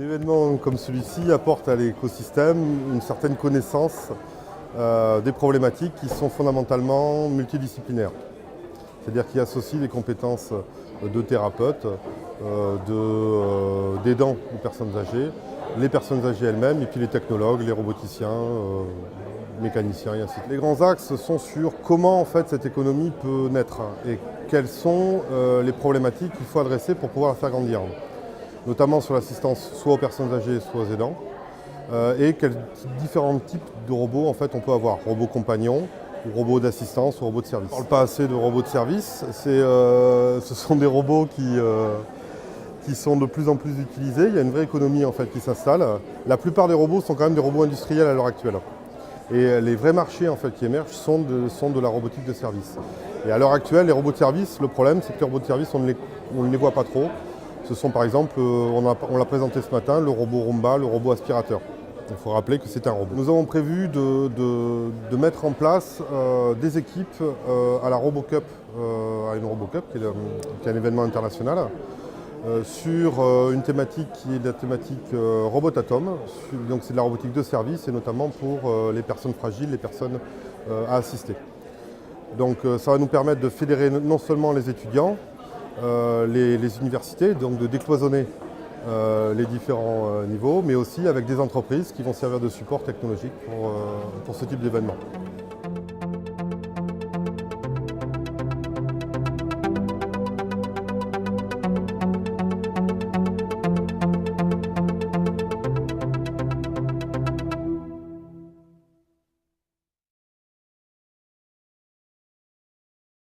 événement comme celui-ci apporte à l'écosystème une certaine connaissance des problématiques qui sont fondamentalement multidisciplinaires. C'est-à-dire qu'il associe les compétences de thérapeutes, d'aidants aux personnes âgées, les personnes âgées elles-mêmes et puis les technologues, les roboticiens, mécaniciens et ainsi de suite. Les grands axes sont sur comment en fait cette économie peut naître et quelles sont les problématiques qu'il faut adresser pour pouvoir la faire grandir. Notamment sur l'assistance soit aux personnes âgées, soit aux aidants, et quels différents types de robots en fait on peut avoir. Robots compagnons, ou robots d'assistance, ou robots de service. On ne parle pas assez de robots de service, ce sont des robots qui sont de plus en plus utilisés. Il y a une vraie économie en fait qui s'installe. La plupart des robots sont quand même des robots industriels à l'heure actuelle. Et les vrais marchés en fait, qui émergent sont de la robotique de service. Et à l'heure actuelle, les robots de service, le problème c'est que les robots de service, on ne les voit pas trop. Ce sont par exemple, on l'a présenté ce matin, le robot Roomba, le robot aspirateur. Il faut rappeler que c'est un robot. Nous avons prévu de mettre en place des équipes à la RoboCup, à une RoboCup qui est un événement international, sur une thématique qui est la thématique Robotatom. Donc c'est de la robotique de service et notamment pour les personnes fragiles, les personnes à assister. Donc ça va nous permettre de fédérer non seulement les étudiants, les universités, donc de décloisonner les différents niveaux, mais aussi avec des entreprises qui vont servir de support technologique pour ce type d'événement.